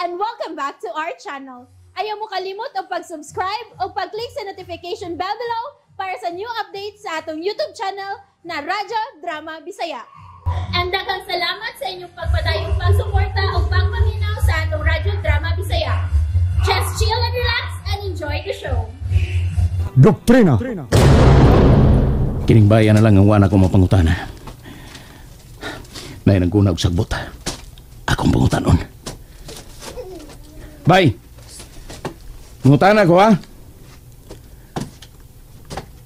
and welcome back to our channel. Ayaw mo kalimot o pag-subscribe o pag-click sa notification bell below para sa new updates sa atong YouTube channel na Radyo Drama Bisaya. And daghang salamat sa inyong pagpadayong pagsuporta o pagpaminaw sa atong Radyo Drama Bisaya. Just chill and relax and enjoy the show. Doktrina! Kining bayan na lang ang wana ko mapangutana. Nay naguna og sagbot. Akong pangutanon. Bay! Pangutana ko ha?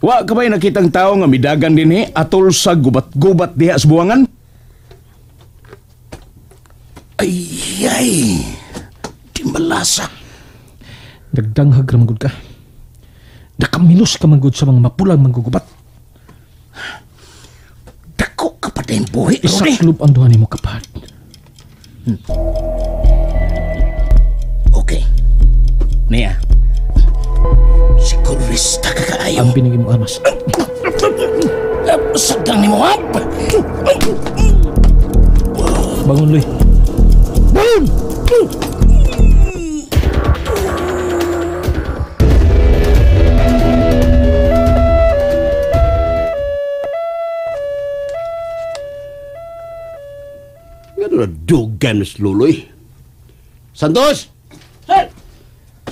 Wa ka ba'y nakitang tao nga midagan din atol sa gubat-gubat diha sa buwangan? Ay! Di malasa. Nagdanghag ramagod ka. Nakaminos ka manggod sa mga mapulang manggugubat. Dako ka pa tayong buhi, Isaklob ang duha ni mo kapad. Okay. Nia. Sigurista ka kaayo. Ang binigay mo armas. Sagdang ni mo hap. Bangon, Loy. Bangon! Dugan mas luloy. Santos! Sir!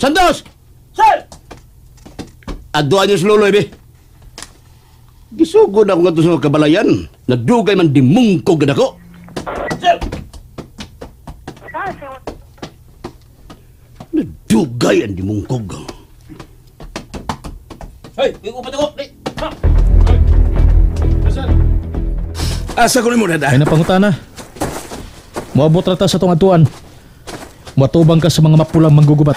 Santos! Sir! Aduan niyo sa luloy, be. Gisugod ako nga ito sa kabalayan. Nagdugay man dimungkog na ako. Sir! Nagdugay ang dimungkog. Hey! Ikupat ako! Asa ko ni mo, dada? Ay napangutana. Moabot rata sa tong atuan. Matubang ka sa mga mapulang manggugubat.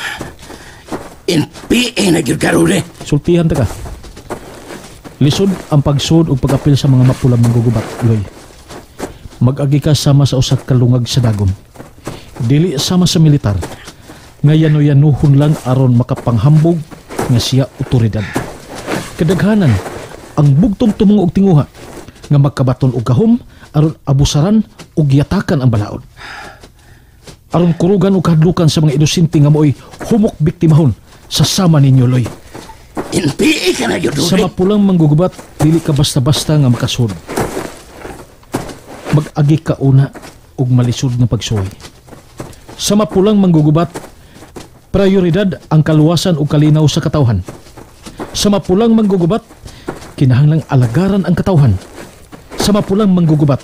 NPA na gyud karon Sultihan ta ka. Lisod ang pagsud ug pag-apil sa mga mapulang manggugubat, Loy. Mag-agi ka sama sa usa ka lungag sa dagom. Dili sama sa militar. Nga yano-yanuhon lang aron makapanghambog nga siya otoridad. Kadaghanan ang bugtong tumong og tinguha nga magkabaton og gahom aron abusaran ug yatakan ang balaod. Aron kurugan ug kahadlukan sa mga inosente nga mo'y humok biktimahon sa sama ninyo, Loy. NPA ka na gyud. Sa mapulang manggugubat, dili ka basta-basta nga makasud. Mag-agi ka una ug malisod nga pagsuway. Sa mapulang manggugubat, prioridad ang kaluwasan ug kalinaw sa katawhan. Sa mapulang manggugubat, kinahanglang alagaran ang katawhan. Sa mapulang manggugubat,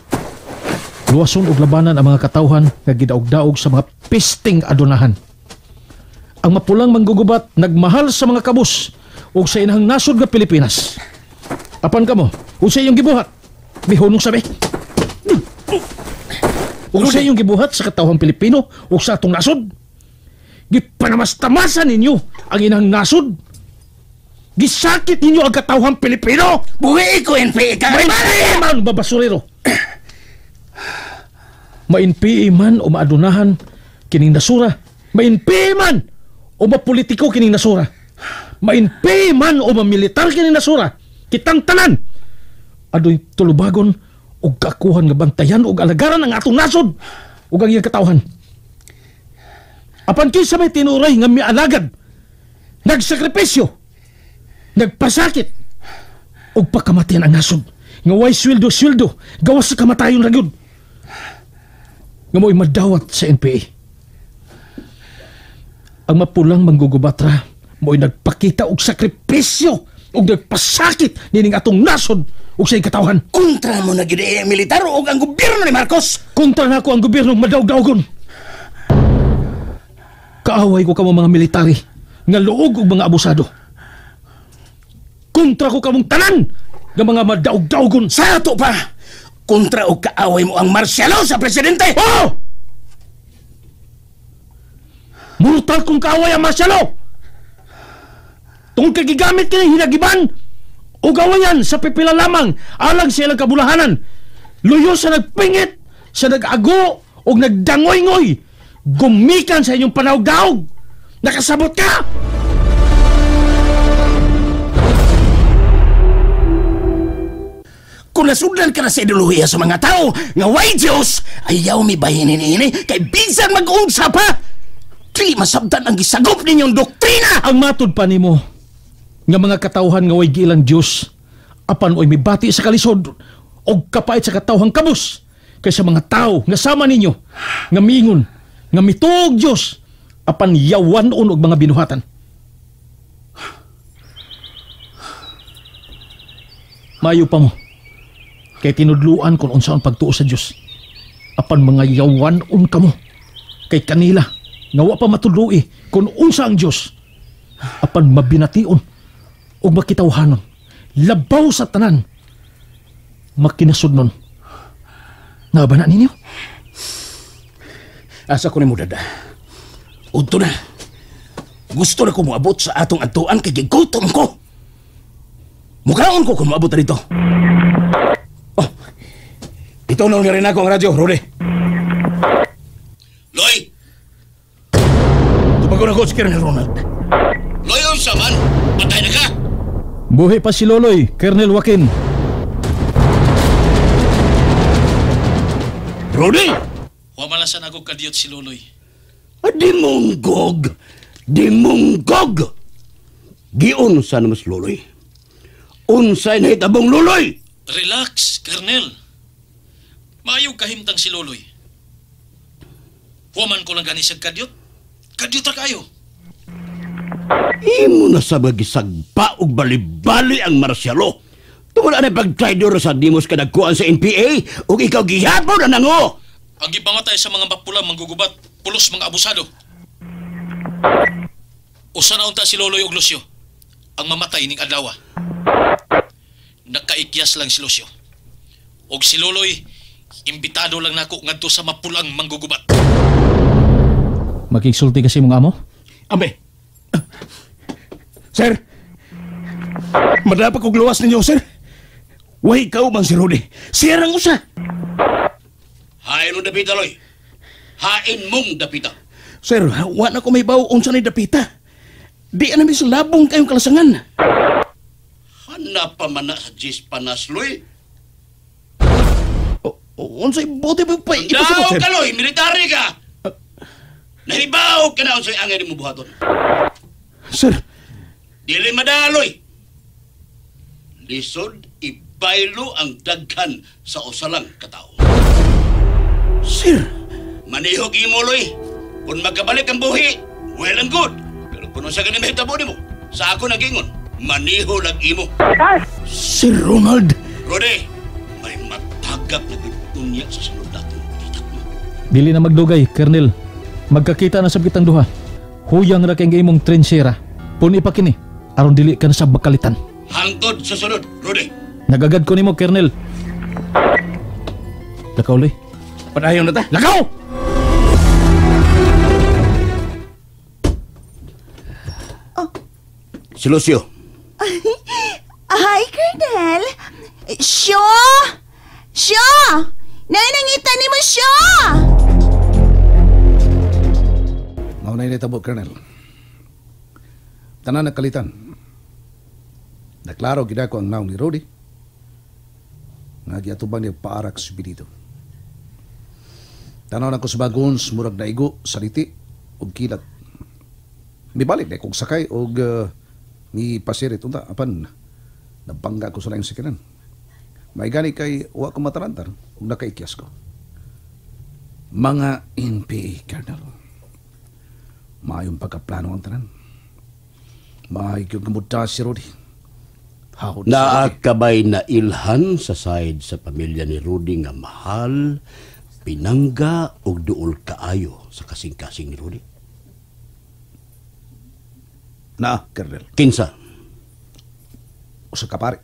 luwason ug labanan ang mga katawhan nga gidaog-daog sa mga pisting adunahan. Ang mapulang manggugubat nagmahal sa mga kabus ug sa inahang nasod nga Pilipinas. Apan kamo, unsa iyong gibuhat? Bihonong sabi. Unsa iyong gibuhat sa katawhang Pilipino ug sa atong nasod? Gipanamastamasan ninyo ang inahang nasod. Gisakit ninyo ang katawhang Pilipino. Buhi ko NPA ka. May man babasurero. Mainpi man o maadunahan kining nasura. Mainpi man o mapolitiko kining nasura. Mainpi man o mamilitar kining nasura. Kitang tanan adoy tulubagon o kakuhan nga bantayan o alagaran ang atong nasod o ang iyang katawhan. Apan kinsa may tinuray nga mialagad, nagsakripisyo, nagpasakit o pagkamatian ang nasod nga way sweldo gawas sa kamatayon ra gyud nga mo'y madawat sa NPA. Ang mapulang manggugubatra mo'y nagpakita og sakripisyo og nagpasakit nining atong nasod og sa katawhan. Kontra mo na gyud militar o ang gobyerno ni Marcos. Kontra na ako ang gobyerno madawg-dawgon. Kaaway ko kamo mga military nga luog og mga abusado. Kontra ko kamong tanan nga mga madawg-dawgon. Sa ato pa, kontra o kaaway mo ang marsyalo sa presidente. Oh! Mortal kung kaaway ang marsyalo. Tungkol kagigamit ka ng hinagiban o gawayan sa pipila lamang alag siya kabulahanan. Luyo sa nagpingit, sa nag-ago o nagdangoy-ngoy. Gumikan sa inyong panawg-dawg. Nakasabot ka! Kung nasudlan ka na sa ideolohiya sa mga tao nga way Diyos, ayaw mi bahin ini kay bisan mag-unsa pa dili masabtan ang gisagop ninyong doktrina. Ang matod pa nimo nga mga katawhan nga way giilang Dios apan oy mibati sa kalisod og kapait sa katawhang kabus kaysa mga tao nga sama ninyo nga miingon nga mituog Dios apan yawanon og mga binuhatan. Mayo pa mo kay tinudluan kung unsa ang pagtuo sa Dios apan mga yawanon kamo kay kanila nga wa pa matudloi kung unsa ang Dios apan mabination ug makitawhanon labaw sa tanan makinasudnon. Nga ba na ninyo? Asa ko ni mo dada. Udto na. Gusto na ko moabot sa atong adtuan kay gigutom ko. Mukaon ko kung moabot na dito. Oh, ito na rin ako ang radyo, Rudy. Loy! Tumagon ako si Colonel Ronald. Loy, unsa man? Patay na ka? Buhi pa si Loloy, Colonel Joaquin. Rudy! Wamalasan ako kadiyot si Loloy. Dimunggog! Dimunggog! Giun sa namas Loloy. Unsay na hitabong Loloy! Relax, Colonel. Maayong kahimtang si Loloy. Huwaman ko lang ganisag kadiyot. Kadiyot ra kayo. Imo na sa magisagpa og bali-bali ang marsyalo. Tungod na pag-traidor sa dimos kadagkuan sa NPA ug ikaw gihapon na nango. Ang gipamatay sa mga mapulang manggugubat, pulos mga abusado. Usa na unta si Loloy og Lucio, ang mamatay ning adlaw. Nakaikyas lang si Lucio. Og si Loloy, imbitado lang nako ngadto sa mapulang manggugubat. Makigsulti kasi mong amo? Ambe. Sir. Madapa kog luwas ninyo, sir. Way ikaw bang si Rudy? Siya rang usa. Hain mo dapita, Loy. Hain mong dapita. Sir, wala ko may bawo unsa ni dapita. Di namin sa labong kayong kalasangan. Hanap pa man na sa Jis Panas, Loy. Unsay bote ba pa ipasabot, sir? Daw ka, Loy. Military ka. Nahibaw ka na unsay angay mo buhaton. Sir. Dili madaloy. Lisod ibaylo ang daghan sa usalang katao. Sir, manihog imo, Loy. Kung magkabalik ang buhi, well and good. Pero kung sa ganun mahitabo mo, sa ako nagingon, maniho lang imo. Sir Ronald. Rode, may matagap na gitunya sa sunod natong itak mo. Dili na magdugay, Colonel. Magkakita na sa kitang duha. Huyang ra kay imong trensera. Pun ipakini, aron dili ka na sa bakalitan. Hangtod sa sunod, Rode. Nagagad ko nimo, Colonel. Lakaw, Loy. Padayon na ta. Lakaw! Oh. Si Lucio. Hi, Colonel. Syo! Syo! Nanangita ni mo, Syo! Maunay na itabot, Colonel. Tanan nagkalitan. Naklaro gina ko ang naong ni Rudy. Nagyatubang niya paarak sa dito. Tanaw na ko sa bagons, murag na igo, saliti, o kilat. Mibalik na kong sakay o ni pasirit. Unta, apan, nabangga ko sa layong sikinan. May gani kay uwa ko matarantar o nakaikyas ko. Mga NPA, Colonel. Maayong pagkaplano ang tanan. Maayong gamuta si Rudy. Naakabay na ilhan sa side sa pamilya ni Rudy nga mahal, pinangga o duol kaayo sa kasing-kasing ni Rudy? Colonel. Kinsa? O sa kapari.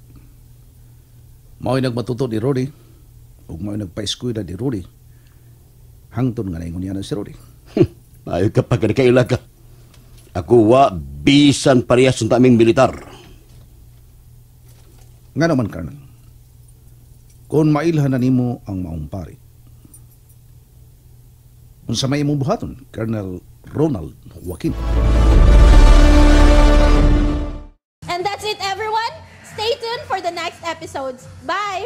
Mao'y nagmatuto ni Rudy o mao'y nagpa-eskwela ni Rudy hangtod nga naingon niya na si Rudy. Ayaw ka pa kanikaila ka. Ako wa bisan parehas ng taming militar. Nga naman, Colonel. Kung mailhan na nimo ang maong pari, kung sa may imong buhaton, Colonel Ronald Joaquin. And that's it, everyone. Stay tuned for the next episodes. Bye!